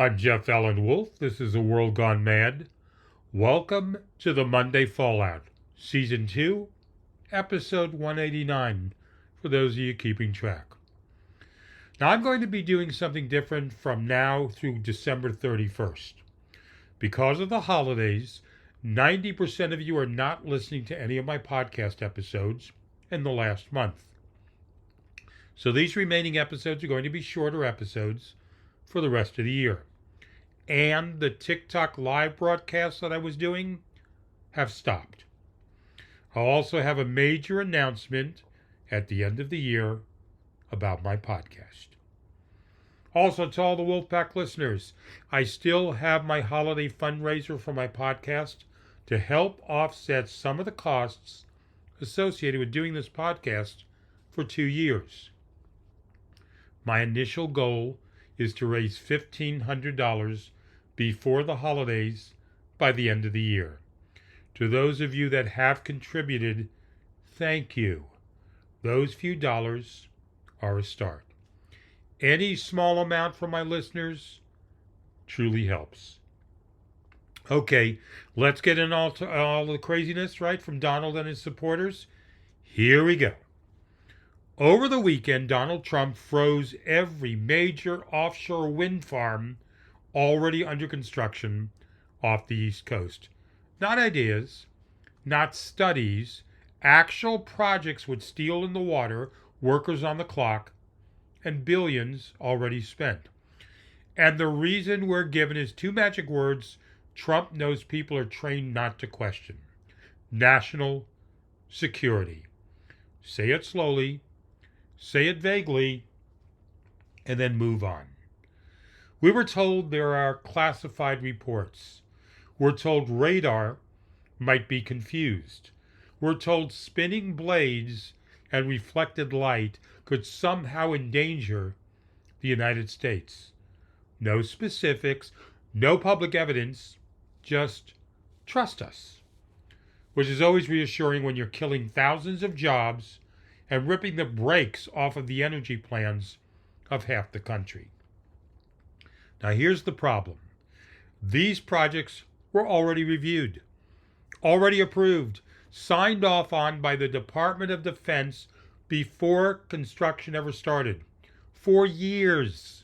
I'm Jeff Allen Wolf. This is A World Gone Mad. Welcome to the Monday Fallout, Season 2, Episode 189, for those of you keeping track. Now, I'm going to be doing something different from now through December 31st. Because of the holidays, 90% of you are not listening to any of my podcast episodes in the last month. So these remaining episodes are going to be shorter episodes for the rest of the year. And the TikTok live broadcasts that I was doing have stopped. I'll also have a major announcement at the end of the year about my podcast. Also, to all the Wolfpack listeners, I still have my holiday fundraiser for my podcast to help offset some of the costs associated with doing this podcast for 2 years. My initial goal is to raise $1,500 before the holidays by the end of the year. To those of you that have contributed, thank you. Those few dollars are a start. Any small amount from my listeners truly helps. Okay, let's get in all the craziness, right, from Donald and his supporters. Here we go. Over the weekend, Donald Trump froze every major offshore wind farm already under construction off the East Coast. Not ideas, not studies, actual projects with steel in the water, workers on the clock, and billions already spent. And the reason we're given is two magic words Trump knows people are trained not to question: national security. Say it slowly, say it vaguely, and then move on. We were told there are classified reports. We're told radar might be confused. We're told spinning blades and reflected light could somehow endanger the United States. No specifics, no public evidence, just trust us. Which is always reassuring when you're killing thousands of jobs and ripping the brakes off of the energy plans of half the country. Now here's the problem. These projects were already reviewed, already approved, signed off on by the Department of Defense before construction ever started. For years.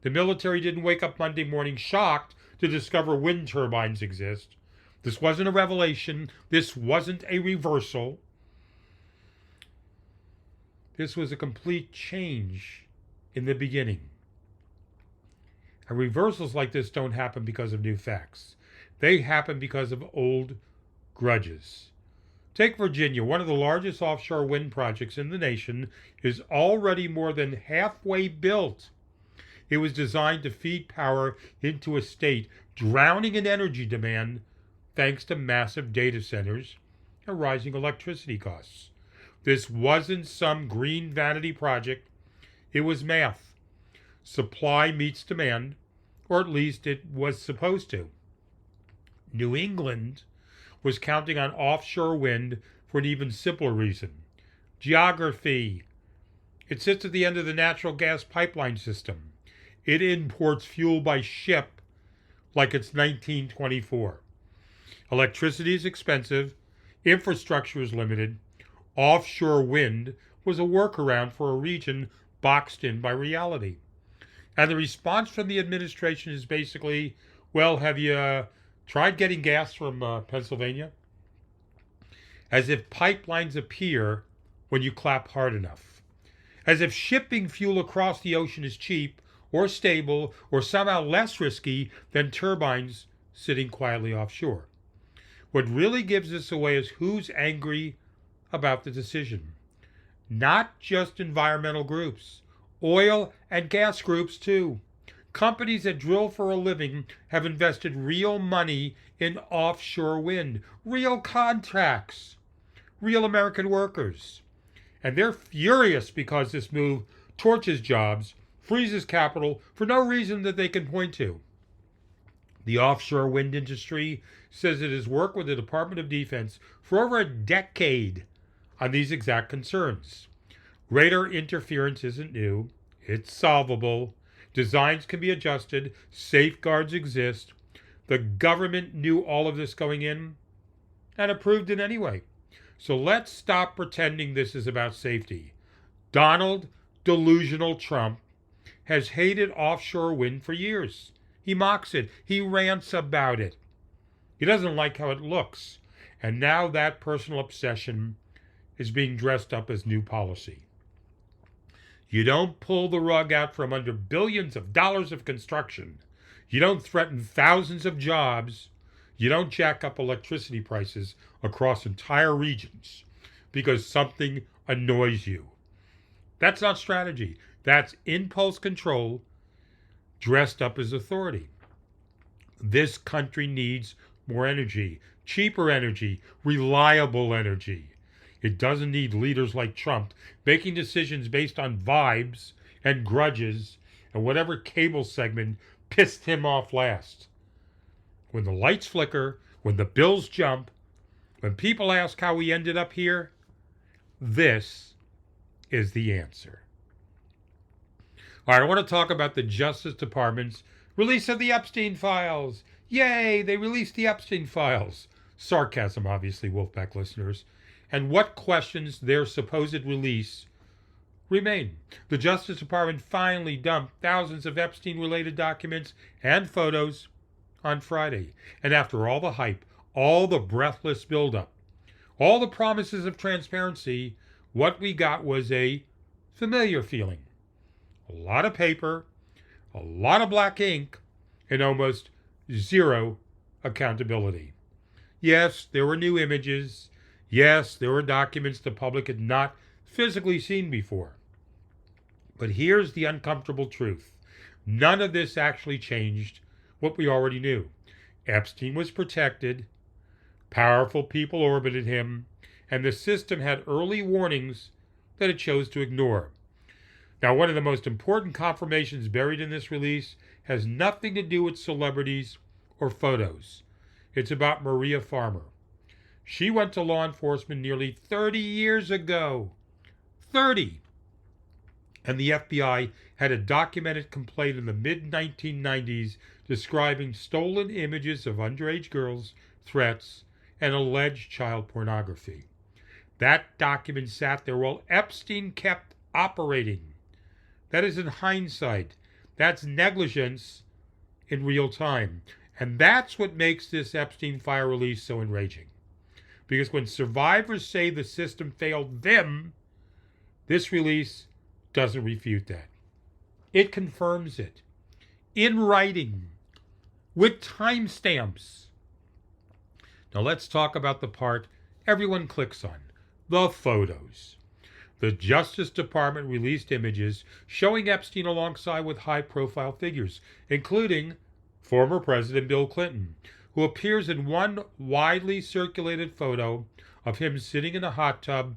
The military didn't wake up Monday morning shocked to discover wind turbines exist. This wasn't a revelation. This wasn't a reversal. This was a complete change in the beginning. And reversals like this don't happen because of new facts. They happen because of old grudges. Take Virginia. One of the largest offshore wind projects in the nation is already more than halfway built. It was designed to feed power into a state drowning in energy demand thanks to massive data centers and rising electricity costs. This wasn't some green vanity project. It was math. Supply meets demand, or at least it was supposed to. New England was counting on offshore wind for an even simpler reason: geography. It sits at the end of the natural gas pipeline system. It imports fuel by ship like it's 1924. Electricity is expensive. Infrastructure is limited. Offshore wind was a workaround for a region boxed in by reality. And the response from the administration is basically, well, have you tried getting gas from Pennsylvania? As if pipelines appear when you clap hard enough. As if shipping fuel across the ocean is cheap or stable or somehow less risky than turbines sitting quietly offshore. What really gives this away is who's angry about the decision. Not just environmental groups. Oil and gas groups too. Companies that drill for a living have invested real money in offshore wind. Real contracts. Real American workers. And they're furious because this move torches jobs, freezes capital for no reason that they can point to. The offshore wind industry says it has worked with the Department of Defense for over a decade on these exact concerns. Radar interference isn't new. It's solvable. Designs can be adjusted. Safeguards exist. The government knew all of this going in and approved it anyway. So let's stop pretending this is about safety. Donald Delusional Trump has hated offshore wind for years. He mocks it. He rants about it. He doesn't like how it looks. And now that personal obsession is being dressed up as new policy. You don't pull the rug out from under billions of dollars of construction. You don't threaten thousands of jobs. You don't jack up electricity prices across entire regions because something annoys you. That's not strategy. That's impulse control dressed up as authority. This country needs more energy, cheaper energy, reliable energy. It doesn't need leaders like Trump making decisions based on vibes and grudges and whatever cable segment pissed him off last. When the lights flicker, when the bills jump, when people ask how we ended up here, this is the answer. All right, I want to talk about the Justice Department's release of the Epstein files. Yay, they released the Epstein files. Sarcasm, obviously, Wolfpack listeners. And what questions their supposed release remain. The Justice Department finally dumped thousands of Epstein-related documents and photos on Friday. And after all the hype, all the breathless buildup, all the promises of transparency, what we got was a familiar feeling. A lot of paper, a lot of black ink, and almost zero accountability. Yes, there were new images. Yes, there were documents the public had not physically seen before. But here's the uncomfortable truth. None of this actually changed what we already knew. Epstein was protected, powerful people orbited him, and the system had early warnings that it chose to ignore. Now, one of the most important confirmations buried in this release has nothing to do with celebrities or photos. It's about Maria Farmer. She went to law enforcement nearly 30 years ago. 30! And the FBI had a documented complaint in the mid-1990s describing stolen images of underage girls, threats, and alleged child pornography. That document sat there while Epstein kept operating. That is in hindsight. That's negligence in real time. And that's what makes this Epstein file release so enraging. Because when survivors say the system failed them, this release doesn't refute that. It confirms it. In writing. With timestamps. Now let's talk about the part everyone clicks on. The photos. The Justice Department released images showing Epstein alongside with high-profile figures, including former President Bill Clinton, who appears in one widely circulated photo of him sitting in a hot tub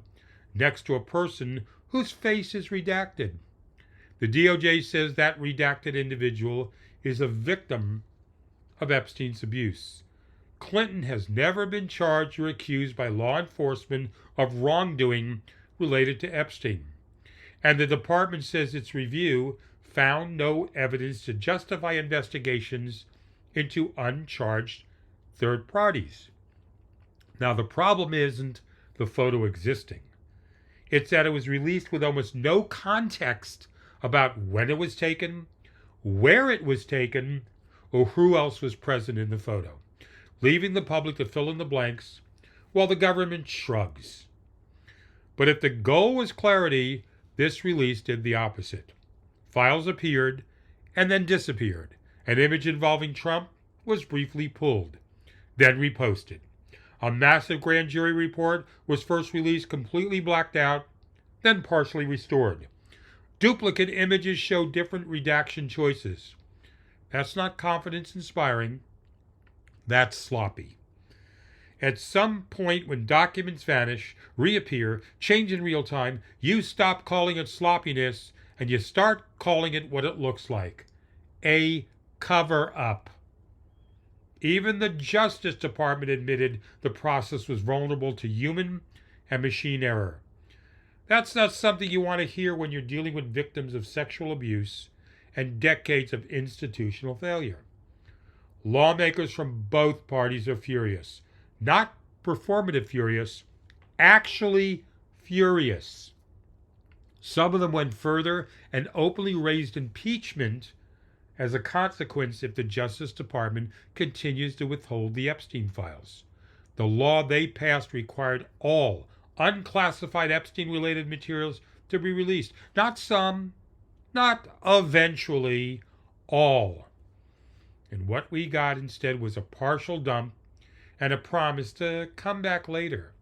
next to a person whose face is redacted. The DOJ says that redacted individual is a victim of Epstein's abuse. Clinton has never been charged or accused by law enforcement of wrongdoing related to Epstein. And the department says its review found no evidence to justify investigations into uncharged third parties. Now, the problem isn't the photo existing. It's that it was released with almost no context about when it was taken, where it was taken, or who else was present in the photo, leaving the public to fill in the blanks while the government shrugs. But if the goal was clarity, this release did the opposite. Files appeared and then disappeared. An image involving Trump was briefly pulled, then reposted. A massive grand jury report was first released completely blacked out, then partially restored. Duplicate images show different redaction choices. That's not confidence-inspiring. That's sloppy. At some point when documents vanish, reappear, change in real time, you stop calling it sloppiness and you start calling it what it looks like. A cover-up. Even the Justice Department admitted the process was vulnerable to human and machine error. That's not something you want to hear when you're dealing with victims of sexual abuse and decades of institutional failure. Lawmakers from both parties are furious. Not performative furious, actually furious. Some of them went further and openly raised impeachment as a consequence if the Justice Department continues to withhold the Epstein files. The law they passed required all unclassified Epstein-related materials to be released. Not some, not eventually, all. And what we got instead was a partial dump and a promise to come back later.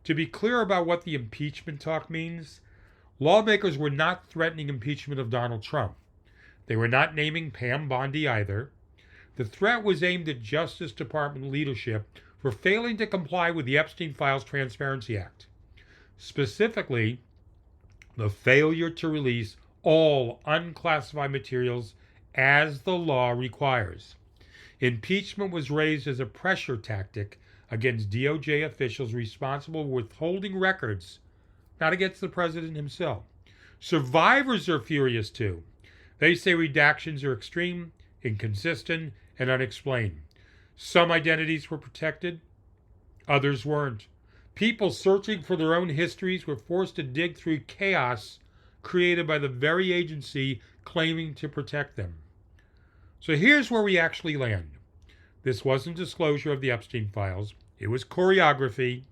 To be clear about what the impeachment talk means, lawmakers were not threatening impeachment of Donald Trump. They were not naming Pam Bondi either. The threat was aimed at Justice Department leadership for failing to comply with the Epstein Files Transparency Act. Specifically, the failure to release all unclassified materials as the law requires. Impeachment was raised as a pressure tactic against DOJ officials responsible for withholding records, not against the president himself. Survivors are furious too. They say redactions are extreme, inconsistent, and unexplained. Some identities were protected, others weren't. People searching for their own histories were forced to dig through chaos created by the very agency claiming to protect them. So here's where we actually land. This wasn't disclosure of the Epstein files. It was choreography.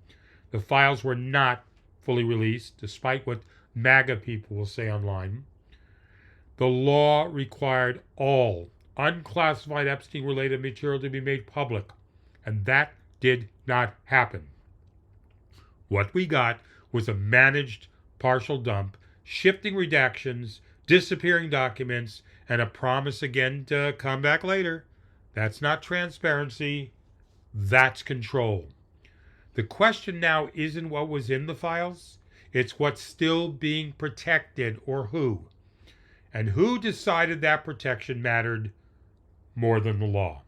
The files were not fully released, despite what MAGA people will say online. The law required all unclassified Epstein-related material to be made public, and that did not happen. What we got was a managed partial dump, shifting redactions, disappearing documents, and a promise again to come back later. That's not transparency, that's control. The question now isn't what was in the files, it's what's still being protected or who. And who decided that protection mattered more than the law?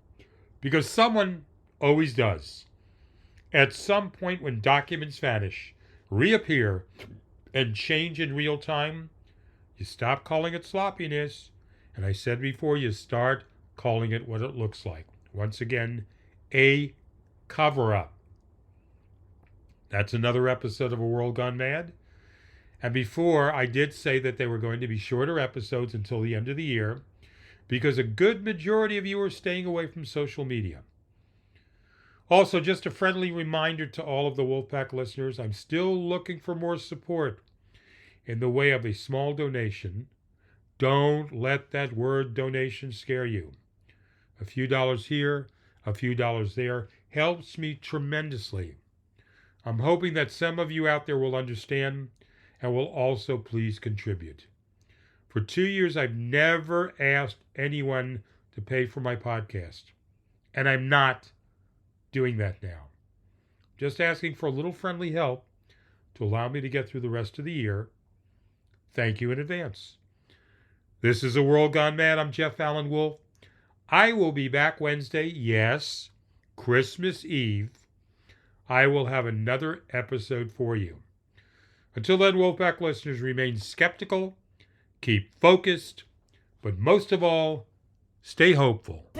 Because someone always does. At some point when documents vanish, reappear, and change in real time, you stop calling it sloppiness. And I said before, you start calling it what it looks like. Once again, a cover-up. That's another episode of A World Gone Mad. And before, I did say that they were going to be shorter episodes until the end of the year because a good majority of you are staying away from social media. Also, just a friendly reminder to all of the Wolfpack listeners, I'm still looking for more support in the way of a small donation. Don't let that word donation scare you. A few dollars here, a few dollars there helps me tremendously. I'm hoping that some of you out there will understand and will also please contribute. For 2 years, I've never asked anyone to pay for my podcast, and I'm not doing that now. Just asking for a little friendly help to allow me to get through the rest of the year. Thank you in advance. This is A World Gone Mad. I'm Jeff Allen Wolf. I will be back Wednesday. Yes, Christmas Eve. I will have another episode for you. Until then, Wolfpack listeners, remain skeptical, keep focused, but most of all, stay hopeful.